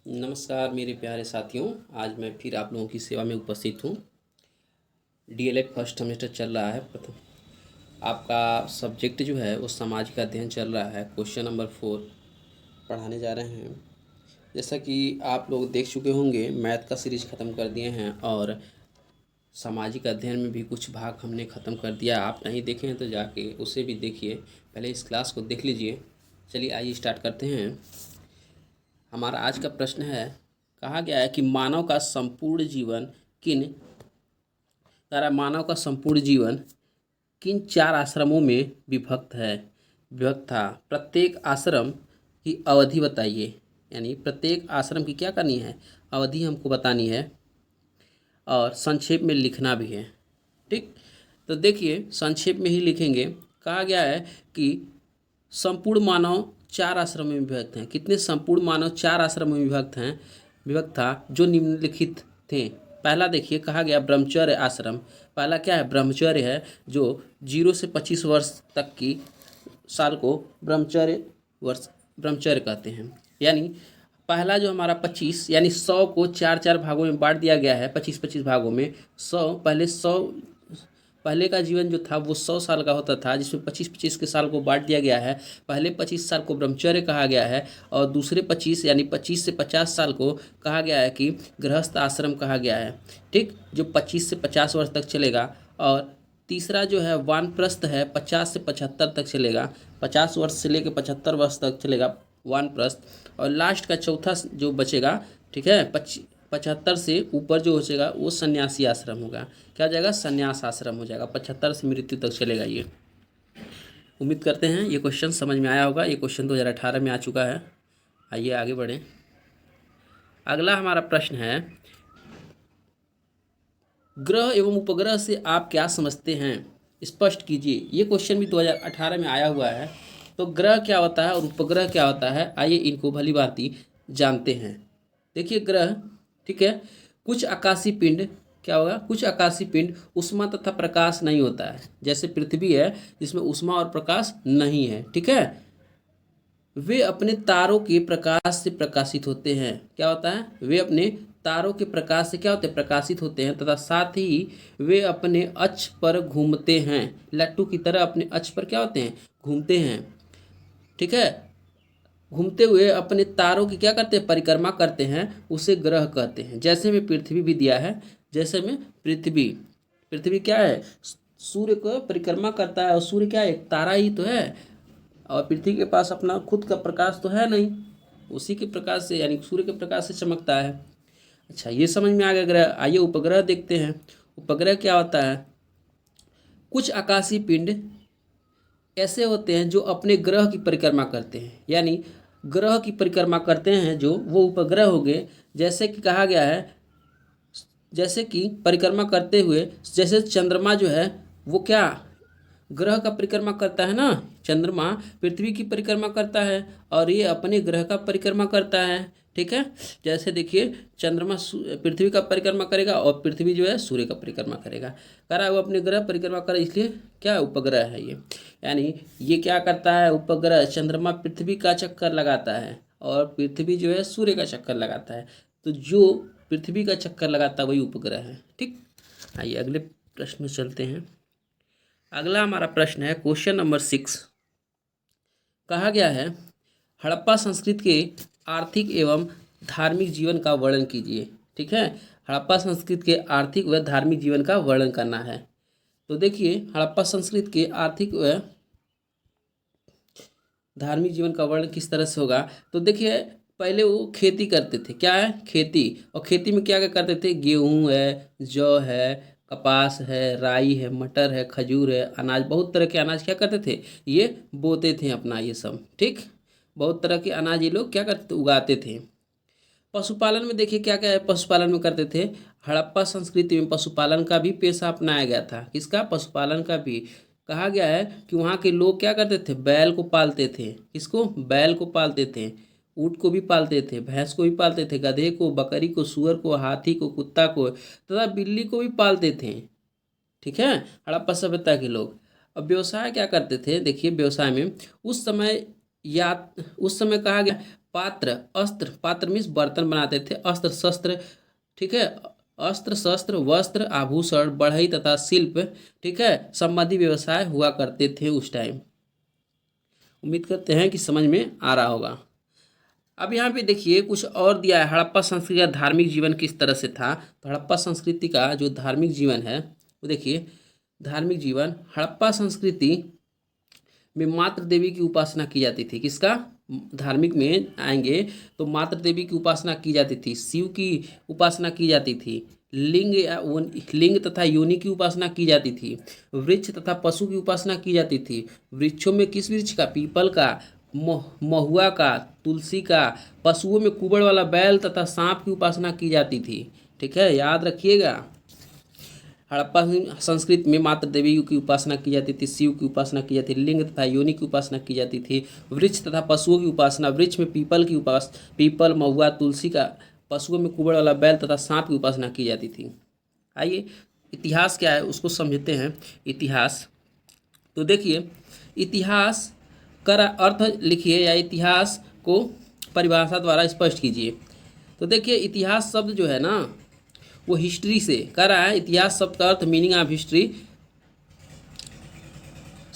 नमस्कार मेरे प्यारे साथियों। आज मैं फिर आप लोगों की सेवा में उपस्थित हूँ। डीएलएड फर्स्ट सेमेस्टर चल रहा है। प्रथम आपका सब्जेक्ट जो है वो सामाजिक अध्ययन चल रहा है। क्वेश्चन नंबर 4 पढ़ाने जा रहे हैं। जैसा कि आप लोग देख चुके होंगे, मैथ का सीरीज ख़त्म कर दिए हैं और सामाजिक अध्ययन में भी कुछ भाग हमने ख़त्म कर दिया। आप नहीं देखे हैं तो जाके उसे भी देखिए, पहले इस क्लास को देख लीजिए। चलिए आइए स्टार्ट करते हैं। हमारा आज का प्रश्न है, कहा गया है कि मानव का संपूर्ण जीवन किन 4 आश्रमों में विभक्त था। प्रत्येक आश्रम की अवधि बताइए। यानी प्रत्येक आश्रम की क्या करनी है, अवधि हमको बतानी है और संक्षेप में लिखना भी है। ठीक, तो देखिए संक्षेप में ही लिखेंगे। कहा गया है कि संपूर्ण मानव 4 आश्रम में विभक्त हैं। कितने संपूर्ण मानव 4 आश्रम में विभक्त था, जो निम्नलिखित थे। पहला देखिए, कहा गया ब्रह्मचर्य आश्रम। पहला क्या है, ब्रह्मचर्य है, जो 0 से 25 वर्ष तक की साल को ब्रह्मचर्य कहते हैं। यानी पहला जो हमारा 25 यानी 100 को 4-4 भागों में बांट दिया गया है, 25-25 भागों में। 100 पहले का जीवन जो था वो 100 साल का होता था, जिसमें 25-25 के साल को बांट दिया गया है। पहले 25 साल को ब्रह्मचर्य कहा गया है और दूसरे 25 यानी 25 से 50 साल को कहा गया है कि गृहस्थ आश्रम कहा गया है। ठीक, जो 25 से 50 वर्ष तक चलेगा। और तीसरा जो है वानप्रस्थ है, 50 से 75 तक चलेगा। 50 वर्ष से लेकर 75 वर्ष तक चलेगा वानप्रस्थ। और लास्ट का चौथा जो बचेगा, ठीक है, 75 से ऊपर जो हो जाएगा वो सन्यासी आश्रम होगा। क्या हो जाएगा, सन्यास आश्रम हो जाएगा। 75 से मृत्यु तक चलेगा ये। उम्मीद करते हैं ये क्वेश्चन समझ में आया होगा। ये क्वेश्चन 2018 में आ चुका है। आइए आगे बढ़ें। अगला हमारा प्रश्न है, ग्रह एवं उपग्रह से आप क्या समझते हैं, स्पष्ट कीजिए। ये क्वेश्चन भी 2018 में आया हुआ है। तो ग्रह क्या होता है और उपग्रह क्या होता है, आइए इनको भली भांति जानते हैं। देखिए ग्रह, ठीक है, कुछ आकाशीय पिंड क्या होगा, कुछ आकाशीय पिंड उष्मा तथा प्रकाश नहीं होता है। जैसे पृथ्वी है जिसमें उष्मा और प्रकाश नहीं है, ठीक है। वे अपने तारों के प्रकाश से प्रकाशित होते हैं। क्या होता है, वे अपने तारों के प्रकाश से क्या होते हैं, प्रकाशित होते हैं। तथा साथ ही वे अपने अक्ष पर घूमते हैं। लट्टू की तरह अपने अक्ष पर क्या होते हैं, घूमते हैं। ठीक है, घूमते हुए अपने तारों की क्या करते हैं, परिक्रमा करते हैं। उसे ग्रह कहते हैं। जैसे में पृथ्वी भी दिया है, जैसे में पृथ्वी क्या है, सूर्य को परिक्रमा करता है। और सूर्य क्या है, एक तारा ही तो है। और पृथ्वी के पास अपना खुद का प्रकाश तो है नहीं, उसी के प्रकाश से यानी सूर्य के प्रकाश से चमकता है। अच्छा, ये समझ में आ गया ग्रह। आइए उपग्रह देखते हैं। उपग्रह क्या होता है, कुछ आकाशीय पिंड ऐसे होते हैं जो अपने ग्रह की परिक्रमा करते हैं। यानी ग्रह की परिक्रमा करते हैं जो, वो उपग्रह हो गए। जैसे कि कहा गया है, जैसे कि परिक्रमा करते हुए, जैसे चंद्रमा जो है वो क्या ग्रह का परिक्रमा करता है ना। चंद्रमा पृथ्वी की परिक्रमा करता है और ये अपने ग्रह का परिक्रमा करता है। ठीक है, जैसे देखिए चंद्रमा पृथ्वी का परिक्रमा करेगा और पृथ्वी जो है सूर्य का परिक्रमा करेगा। कह रहा है वो अपने ग्रह परिक्रमा करे, इसलिए क्या उपग्रह है ये। यानी ये क्या करता है, उपग्रह, चंद्रमा पृथ्वी का चक्कर लगाता है और पृथ्वी जो है सूर्य का चक्कर लगाता है। तो जो पृथ्वी का चक्कर लगाता है वही उपग्रह है। ठीक, आइए अगले प्रश्न में चलते हैं। अगला हमारा प्रश्न है क्वेश्चन नंबर 6। कहा गया है, हड़प्पा संस्कृति के आर्थिक एवं धार्मिक जीवन का वर्णन कीजिए। ठीक है, हड़प्पा संस्कृति के आर्थिक व धार्मिक जीवन का वर्णन करना है। तो देखिए हड़प्पा संस्कृति के आर्थिक व धार्मिक जीवन का वर्णन किस तरह से होगा। तो देखिए पहले वो खेती करते थे। क्या है, खेती। और खेती में क्या क्या करते थे, गेहूँ है, जौ है, कपास है, राई है, मटर है, खजूर है, अनाज, बहुत तरह के अनाज क्या करते थे, ये बोते थे अपना ये सब। ठीक, बहुत तरह के अनाज ये लोग क्या करते थे, उगाते थे। पशुपालन में देखिए क्या क्या है, पशुपालन में करते थे। हड़प्पा संस्कृति में पशुपालन का भी पेशा अपनाया गया था। किसका, पशुपालन का भी। कहा गया है कि वहाँ के लोग क्या करते थे, बैल को पालते थे। किसको, बैल को पालते थे। ऊँट को भी पालते थे, भैंस को भी पालते थे, गधे को, बकरी को, सुअर को, हाथी को, कुत्ता को तथा बिल्ली को भी पालते थे। ठीक है, हड़प्पा सभ्यता के लोग। अब व्यवसाय क्या करते थे, देखिए व्यवसाय में उस समय कहा गया पात्र, अस्त्र, पात्र मीन्स बर्तन बनाते थे, अस्त्र शस्त्र, ठीक है, अस्त्र शस्त्र, वस्त्र, आभूषण, बढ़ई तथा शिल्प, ठीक है, संबंधी व्यवसाय हुआ करते थे उस टाइम। उम्मीद करते हैं कि समझ में आ रहा होगा। अब यहाँ पे देखिए कुछ और दिया है, हड़प्पा संस्कृति का धार्मिक जीवन किस तरह से था। तो हड़प्पा संस्कृति का जो धार्मिक जीवन है वो देखिए, धार्मिक जीवन हड़प्पा संस्कृति में मातृ देवी की उपासना की जाती थी। किसका? धार्मिक में आएंगे तो मातृ देवी की उपासना की जाती थी, शिव की उपासना की जाती थी, लिंग तथा योनि की उपासना की जाती थी, वृक्ष तथा पशु की उपासना की जाती थी। वृक्षों में किस वृक्ष का? पीपल का, महुआ का, तुलसी का। पशुओं में कुबड़ वाला बैल तथा सांप की उपासना की जाती थी। ठीक है, याद रखिएगा। हड़प्पा संस्कृति में मातृ देवी की उपासना की जाती थी, शिव की उपासना की जाती थी, लिंग तथा योनि की उपासना की जाती थी, वृक्ष तथा पशुओं की उपासना, वृक्ष में पीपल की पीपल, महुआ, तुलसी का, पशुओं में कुबड़ वाला बैल तथा सांप की उपासना की जाती थी। आइए इतिहास क्या है उसको समझते हैं। इतिहास, तो देखिए इतिहास का अर्थ लिखिए या इतिहास को परिभाषा द्वारा स्पष्ट कीजिए। तो देखिए इतिहास शब्द जो है ना वो हिस्ट्री से कह रहा है। इतिहास शब्द का अर्थ मीनिंग ऑफ हिस्ट्री,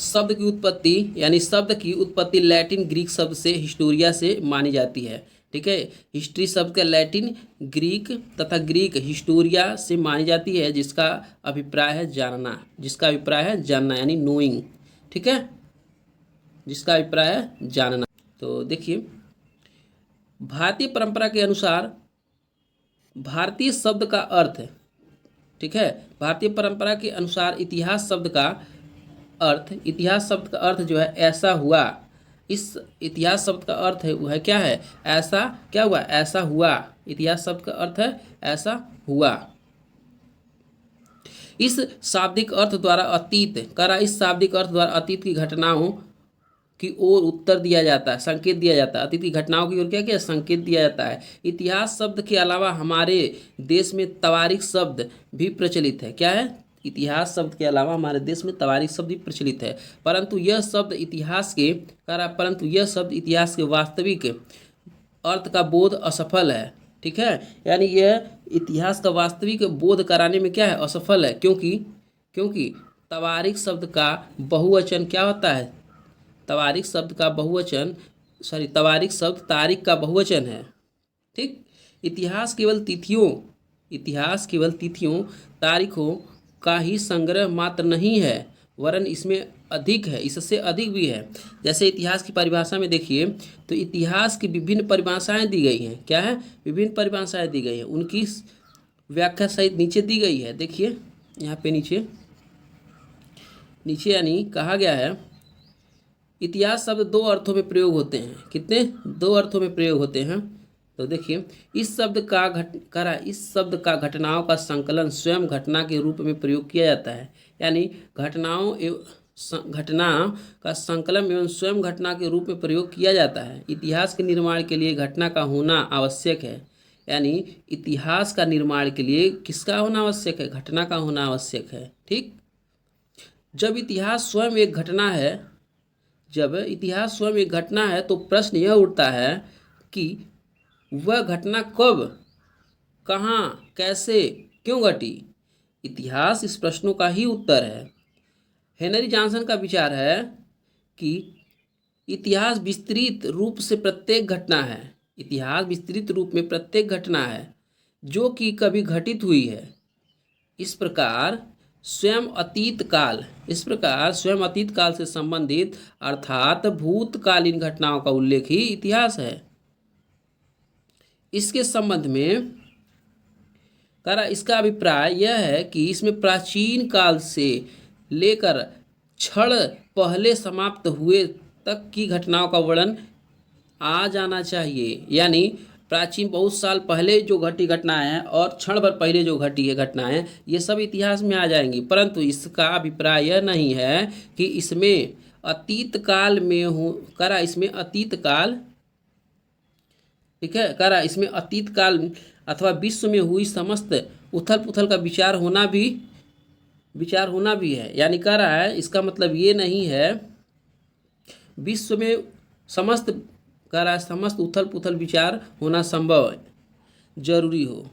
शब्द की उत्पत्ति यानी शब्द की उत्पत्ति लैटिन ग्रीक शब्द से हिस्टोरिया से मानी जाती है। ठीक है, हिस्ट्री शब्द का लैटिन, ग्रीक तथा ग्रीक हिस्टोरिया से मानी जाती है, जिसका अभिप्राय है जानना, जिसका अभिप्राय है जानना यानी नोइंग। ठीक है, जिसका अभिप्राय है जानना। तो देखिए भारतीय परंपरा के अनुसार भारतीय शब्द का अर्थ, ठीक है, भारतीय परंपरा के अनुसार इतिहास शब्द का अर्थ, इतिहास शब्द का अर्थ जो है ऐसा हुआ। इस इतिहास शब्द का अर्थ है वो है क्या है? ऐसा, क्या हुआ? ऐसा हुआ। इतिहास शब्द का अर्थ है ऐसा हुआ। इस शाब्दिक अर्थ द्वारा अतीत करा, इस शाब्दिक अर्थ द्वारा अतीत की घटनाओं की ओर उत्तर दिया जाता है, संकेत दिया जाता है। अतीत की घटनाओं की ओर क्या क्या संकेत दिया जाता है। इतिहास शब्द के अलावा हमारे देश में तवारीख शब्द भी प्रचलित है। क्या है? इतिहास शब्द के अलावा हमारे देश में तवारीख शब्द भी प्रचलित है, परंतु यह शब्द इतिहास के वास्तविक अर्थ का बोध असफल है। ठीक है, यानी यह इतिहास का वास्तविक बोध कराने में क्या है? असफल है। क्योंकि तवारीख शब्द का बहुवचन क्या होता है? तवारीख शब्द का बहुवचन, तवारीख शब्द तारीख का बहुवचन है। ठीक, इतिहास केवल तिथियों तारीखों का ही संग्रह मात्र नहीं है, वरन इसमें अधिक है, इससे अधिक भी है। जैसे इतिहास की परिभाषा में देखिए तो इतिहास की विभिन्न परिभाषाएं दी गई हैं। क्या है? विभिन्न परिभाषाएं दी गई हैं, उनकी व्याख्या सहित नीचे दी गई है। देखिए यहाँ पे नीचे यानी कहा गया है इतिहास शब्द दो अर्थों में प्रयोग होते हैं। कितने? दो अर्थों में प्रयोग होते हैं। तो देखिए इस शब्द का घटनाओं का संकलन स्वयं घटना के रूप में प्रयोग किया जाता है, यानी घटना का संकलन एवं स्वयं घटना के रूप में प्रयोग किया जाता है। इतिहास के निर्माण के लिए घटना का होना आवश्यक है, यानी इतिहास का निर्माण के लिए किसका होना आवश्यक है? घटना का होना आवश्यक है। ठीक, जब इतिहास स्वयं एक घटना है तो प्रश्न यह उठता है कि वह घटना कब, कहाँ, कैसे, क्यों घटी? इतिहास इस प्रश्नों का ही उत्तर है। हेनरी जॉनसन का विचार है कि इतिहास विस्तृत रूप से प्रत्येक घटना है। इतिहास विस्तृत रूप में प्रत्येक घटना है जो कि कभी घटित हुई है। इस प्रकार स्वयं अतीत काल से संबंधित अर्थात भूतकालीन घटनाओं का उल्लेख ही इतिहास है। इसके संबंध में इसका अभिप्राय यह है कि इसमें प्राचीन काल से लेकर क्षण पहले समाप्त हुए तक की घटनाओं का वर्णन आ जाना चाहिए, यानी प्राचीन बहुत साल पहले जो घटी घटनाएं हैं और क्षण भर पहले जो घटी है घटनाएं, ये सब इतिहास में आ जाएंगी। परंतु इसका अभिप्राय यह नहीं है कि इसमें अतीत काल में इसमें अतीत काल, ठीक है, इसमें अतीत काल अथवा विश्व में हुई समस्त उथल पुथल का विचार होना भी है। यानी कह रहा है इसका मतलब ये नहीं है विश्व में समस्त कह रहा है समस्त उथल पुथल विचार होना संभव जरूरी हो।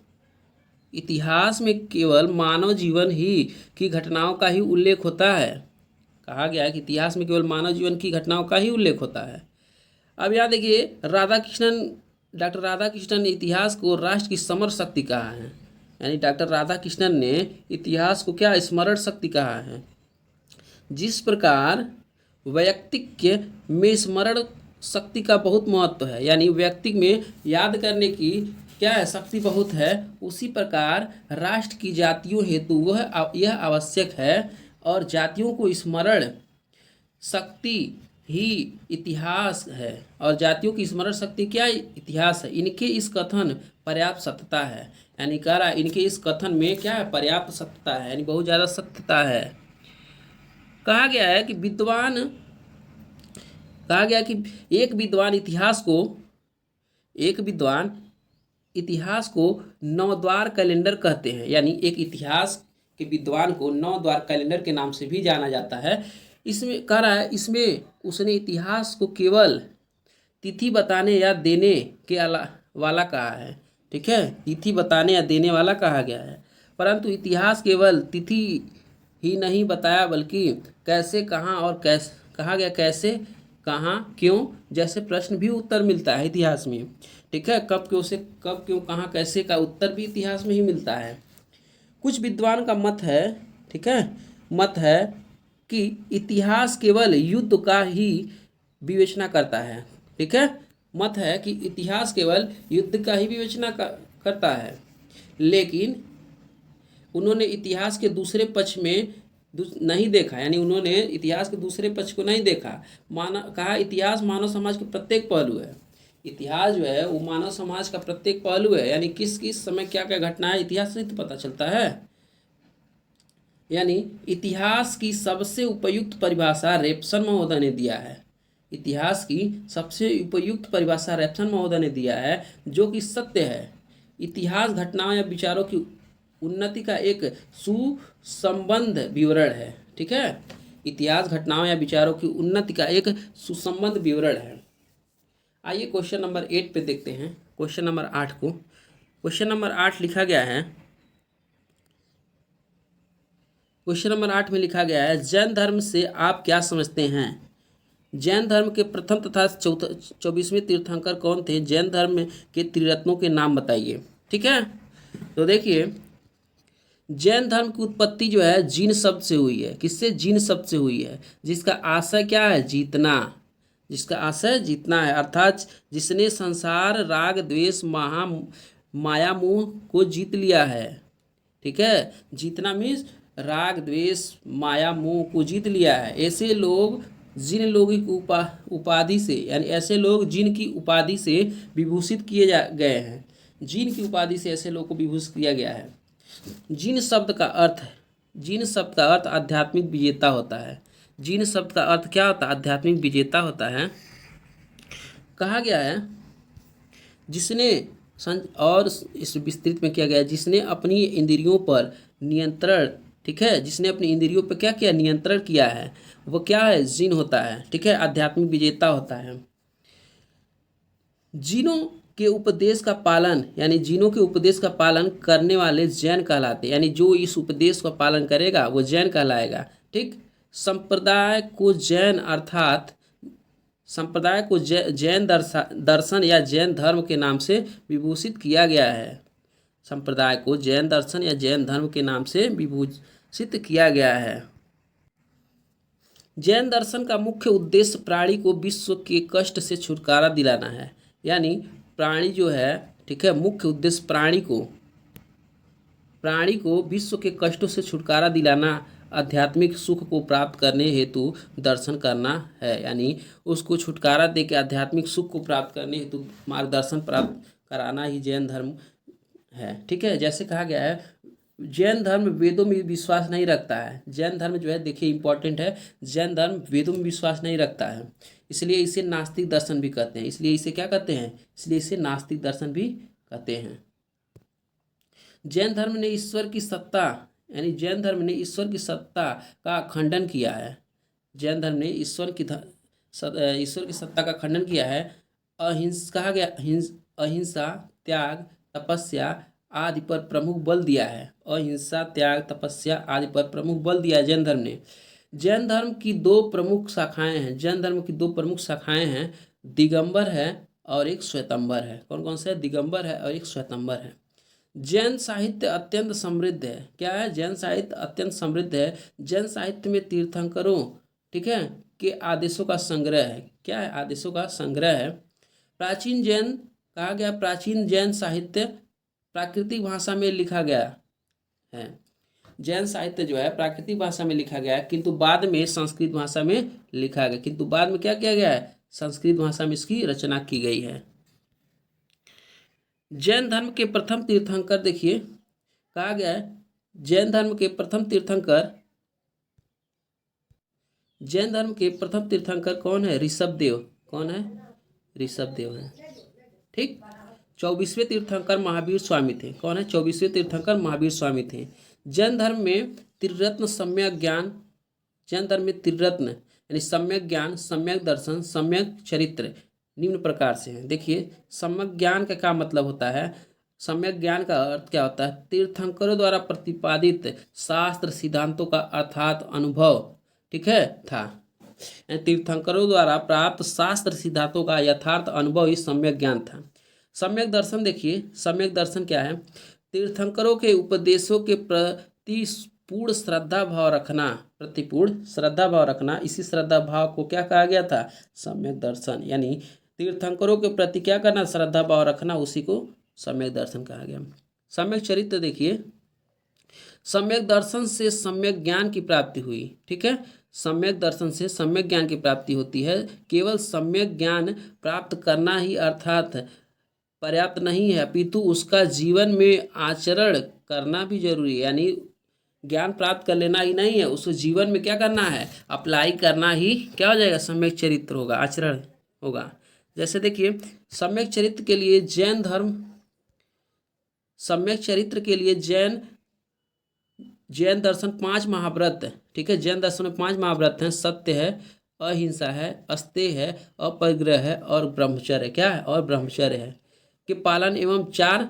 इतिहास में केवल मानव जीवन ही की घटनाओं का ही उल्लेख होता है। कहा गया है कि इतिहास में केवल मानव जीवन की घटनाओं का ही उल्लेख होता है। अब यहाँ देखिए डॉक्टर राधाकृष्णन ने इतिहास को राष्ट्र की समर शक्ति कहा है। यानी डॉक्टर राधाकृष्णन ने इतिहास को क्या स्मरण शक्ति कहा है। जिस प्रकार व्यक्तित्व में स्मरण शक्ति का बहुत महत्व है, यानी व्यक्ति में याद करने की क्या है शक्ति बहुत है, उसी प्रकार राष्ट्र की जातियों हेतु यह आवश्यक है। और जातियों को स्मरण शक्ति ही इतिहास है, और जातियों की स्मरण शक्ति क्या इतिहास है। इनके इस कथन पर्याप्त सत्यता है, यानी कह रहा है इनके इस कथन में क्या है पर्याप्त सत्यता है, यानी बहुत ज़्यादा सत्यता है। कहा गया है कि एक विद्वान इतिहास को नवद्वार कैलेंडर कहते हैं। यानी एक इतिहास के विद्वान को नवद्वार कैलेंडर के नाम से भी जाना जाता है। इसमें कह रहा है इसमें उसने इतिहास को केवल तिथि बताने या देने के वाला कहा है। ठीक है, तिथि बताने या देने वाला कहा गया है, परंतु इतिहास केवल तिथि ही नहीं बताया, बल्कि कैसे, कहाँ और कैसे कहा गया, कैसे, कहाँ, क्यों जैसे प्रश्न भी उत्तर मिलता है इतिहास में। ठीक है, कब क्यों कहाँ कैसे का उत्तर भी इतिहास में ही मिलता है। कुछ विद्वान का मत है कि इतिहास केवल युद्ध का ही विवेचना करता है। ठीक है, मत है कि इतिहास केवल युद्ध का ही विवेचना करता है, लेकिन उन्होंने इतिहास के दूसरे पक्ष में नहीं देखा। यानी उन्होंने इतिहास के दूसरे पक्ष को नहीं देखा। कहा इतिहास मानव समाज के प्रत्येक पहलू है। इतिहास जो है वो मानव समाज का प्रत्येक पहलू है, यानी किस किस समय क्या क्या घटना है इतिहास से तो पता चलता है। यानी इतिहास की सबसे उपयुक्त परिभाषा रेप्सन महोदय ने दिया है। इतिहास की सबसे उपयुक्त परिभाषा रेप्सन महोदय ने दिया है, जो कि सत्य है। इतिहास घटनाओं या विचारों की उन्नति का एक सुसंबद्ध विवरण है। ठीक है, इतिहास घटनाओं या विचारों की उन्नति का एक सुसंबद्ध विवरण है। आइए क्वेश्चन नंबर 8 पे देखते हैं, क्वेश्चन नंबर 8 को। क्वेश्चन नंबर 8 लिखा गया है, क्वेश्चन नंबर 8 में लिखा गया है जैन धर्म से आप क्या समझते हैं। जैन धर्म के प्रथम तथा 24वें तीर्थंकर कौन थे। जैन धर्म के त्रिरत्नों के नाम बताइए। ठीक है, तो देखिए जैन धर्म की उत्पत्ति जो है जीन शब्द से हुई है। किससे? जीन शब्द से हुई है, जिसका आशय क्या है? जीतना। जिसका आशय जीतना है, अर्थात जिसने संसार, राग, द्वेष, माया, मोह को जीत लिया है। ठीक है, जीतना मीन्स राग, द्वेष, माया, मोह को जीत लिया है। ऐसे लोग जिन लोगों की उपाधि से, यानी ऐसे लोग जिनकी उपाधि से विभूषित किए गए हैं। जिन की उपाधि से ऐसे लोग को विभूषित किया गया है। जिन शब्द का अर्थ आध्यात्मिक विजेता होता है। जिन शब्द का अर्थ क्या होता है? आध्यात्मिक विजेता होता है। कहा गया है जिसने, और इस विस्तृत में किया गया है, जिसने अपनी इंद्रियों पर नियंत्रण, ठीक है, जिसने अपनी इंद्रियों पर क्या किया? नियंत्रण किया है, वो क्या है? जिन होता है। ठीक है, आध्यात्मिक विजेता होता है। जिनों के उपदेश का पालन, यानी जिनों के उपदेश का पालन करने वाले जैन कहलाते। यानी जो इस उपदेश का पालन करेगा वो जैन कहलाएगा। ठीक, संप्रदाय को जैन अर्थात संप्रदाय को जैन दर्शन या जैन धर्म के नाम से विभूषित किया गया है। संप्रदाय को जैन दर्शन या जैन धर्म के नाम से विभूषित किया गया है। जैन दर्शन का मुख्य उद्देश्य प्राणी को विश्व के कष्ट से छुटकारा दिलाना है। यानी प्राणी जो है, ठीक है, मुख्य उद्देश्य प्राणी को विश्व के कष्टों से छुटकारा दिलाना, आध्यात्मिक सुख को प्राप्त करने हेतु दर्शन करना है। यानी उसको छुटकारा दे के आध्यात्मिक सुख को प्राप्त करने हेतु मार्गदर्शन प्राप्त कराना ही जैन धर्म है। ठीक है, जैसे कहा गया है जैन धर्म वेदों में विश्वास नहीं रखता है। जैन धर्म जो है, देखिए इंपॉर्टेंट है, जैन धर्म वेदों में विश्वास नहीं रखता है, इसलिए इसे नास्तिक दर्शन भी कहते हैं। इसलिए इसे क्या कहते हैं? इसलिए इसे नास्तिक दर्शन भी कहते हैं। जैन धर्म ने ईश्वर की सत्ता, यानी जैन धर्म ने ईश्वर की सत्ता का खंडन किया है। जैन धर्म ने ईश्वर की सत्ता का खंडन किया है। कहा गया अहिंसा, त्याग, तपस्या आदि पर प्रमुख बल दिया है। अहिंसा, त्याग, तपस्या आदि पर प्रमुख बल दिया है जैन धर्म ने। जैन धर्म की दो प्रमुख शाखाएं हैं। जैन धर्म की दो प्रमुख शाखाएं हैं, दिगंबर है और एक श्वेतंबर है। कौन कौन से है? दिगंबर है और एक श्वेतंबर है। जैन साहित्य अत्यंत समृद्ध है। क्या है? जैन साहित्य अत्यंत समृद्ध है। जैन साहित्य में तीर्थंकरों, ठीक है, के आदेशों का संग्रह है। क्या है? आदेशों का संग्रह है। प्राचीन जैन, कहा गया प्राचीन जैन साहित्य प्राकृतिक भाषा में लिखा गया है। जैन साहित्य जो है प्राकृतिक भाषा में लिखा गया है, किंतु बाद में संस्कृत भाषा में लिखा गया। किंतु बाद में क्या किया गया है? संस्कृत भाषा में इसकी रचना की गई है। जैन धर्म के प्रथम तीर्थंकर देखिए, कहा गया है जैन धर्म के प्रथम तीर्थंकर, जैन धर्म के प्रथम तीर्थंकर कौन है? ऋषभदेव। कौन है? ऋषभदेव है। ठीक। 24वें तीर्थंकर महावीर स्वामी थे। कौन है? 24वें तीर्थंकर महावीर स्वामी थे। जैन धर्म में त्रिरत्न सम्यक ज्ञान, जैन धर्म में त्रिरत्न यानी सम्यक ज्ञान, सम्यक दर्शन, सम्यक चरित्र निम्न प्रकार से हैं। देखिए, सम्यक ज्ञान का क्या मतलब होता है? सम्यक ज्ञान का अर्थ क्या होता है? तीर्थंकरों द्वारा प्रतिपादित शास्त्र सिद्धांतों का अर्थात अनुभव, ठीक है, था। तीर्थंकरों द्वारा प्राप्त शास्त्र सिद्धांतों का यथार्थ अनुभव ही सम्यक ज्ञान था। सम्यक दर्शन देखिए, सम्यक दर्शन क्या है? तीर्थंकरों के उपदेशों के प्रति पूर्ण श्रद्धा भाव रखना, प्रतिपूर्ण श्रद्धा भाव रखना, इसी श्रद्धा भाव को क्या कहा गया था? सम्यक दर्शन। यानी तीर्थंकरों के प्रति क्या करना? श्रद्धा भाव रखना, उसी को सम्यक दर्शन कहा गया। सम्यक चरित्र देखिए, सम्यक दर्शन से सम्यक ज्ञान की प्राप्ति हुई। ठीक है, सम्यक दर्शन से सम्यक ज्ञान की प्राप्ति होती है। केवल सम्यक ज्ञान प्राप्त करना ही अर्थात पर्याप्त नहीं है, अपितु उसका जीवन में आचरण करना भी जरूरी है। यानी ज्ञान प्राप्त कर लेना ही नहीं है, उसको जीवन में क्या करना है? अप्लाई करना ही क्या हो जाएगा? सम्यक चरित्र होगा, आचरण होगा। जैसे देखिए, सम्यक चरित्र के लिए जैन धर्म, सम्यक चरित्र के लिए जैन दर्शन 5 महाव्रत, ठीक है, जैन दर्शन में 5 महाव्रत हैं। सत्य है, अहिंसा है, अस्तेय है, अपरिग्रह है और ब्रह्मचर्य। क्या है? और ब्रह्मचर्य है के पालन एवं 4,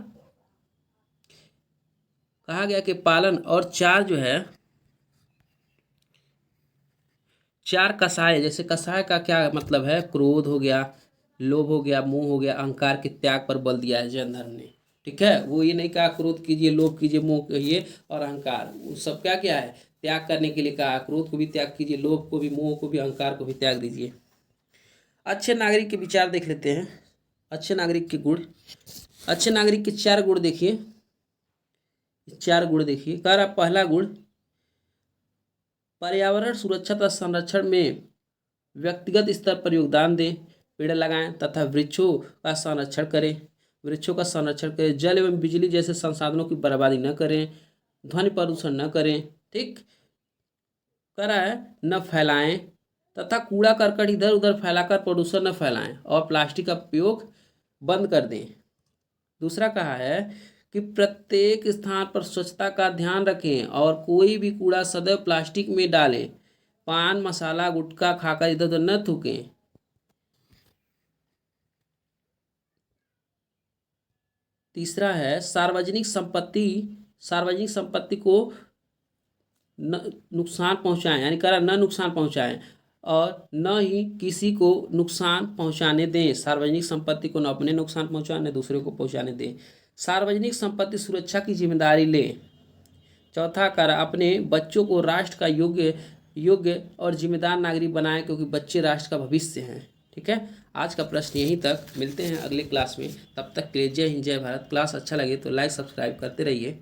कहा गया कि पालन और 4 जो है 4 कषाय। जैसे कषाय का क्या मतलब है? क्रोध हो गया, लोभ हो गया, मोह हो गया, अहंकार के त्याग पर बल दिया है जैन धर्म ने। ठीक है, वो ये नहीं कहा क्रोध कीजिए, लोभ कीजिए, मोह कीजिए और अहंकार, वो सब क्या क्या है? त्याग करने के लिए कहा। क्रोध को भी त्याग कीजिए, लोभ को भी, मोह को भी, अहंकार को भी त्याग दीजिए। अच्छे नागरिक के विचार देख लेते हैं। अच्छे नागरिक के गुण, अच्छे नागरिक के 4 गुण देखिए, 4 गुण देखिए। कह रहा पहला गुण, पर्यावरण सुरक्षा तथा संरक्षण में व्यक्तिगत स्तर पर योगदान दें, पेड़ लगाएं तथा वृक्षों का संरक्षण करें, वृक्षों का संरक्षण करें। जल एवं बिजली जैसे संसाधनों की बर्बादी न करें, ध्वनि प्रदूषण न करें। ठीक, कह रहा है न फैलाएं तथा कूड़ा करकट इधर उधर फैलाकर प्रदूषण न फैलाएं और प्लास्टिक का उपयोग बंद कर दें। दूसरा कहा है कि प्रत्येक स्थान पर स्वच्छता का ध्यान रखें और कोई भी कूड़ा सदैव प्लास्टिक में डालें। पान मसाला गुटखा खाकर इधर उधर न थूकें। तीसरा है सार्वजनिक संपत्ति को नुकसान पहुंचाएं, यानी कह रहा न नुकसान पहुंचाएं और न ही किसी को नुकसान पहुंचाने दें। सार्वजनिक संपत्ति को न अपने नुकसान पहुंचाने, दूसरे को पहुंचाने दें। सार्वजनिक संपत्ति सुरक्षा की जिम्मेदारी लें। चौथा कर अपने बच्चों को राष्ट्र का योग्य और जिम्मेदार नागरिक बनाएं, क्योंकि बच्चे राष्ट्र का भविष्य हैं। ठीक है, आज का प्रश्न यहीं तक। मिलते हैं अगले क्लास में, तब तक के लिए जय हिंद जय भारत। क्लास अच्छा लगे तो लाइक सब्सक्राइब करते रहिए।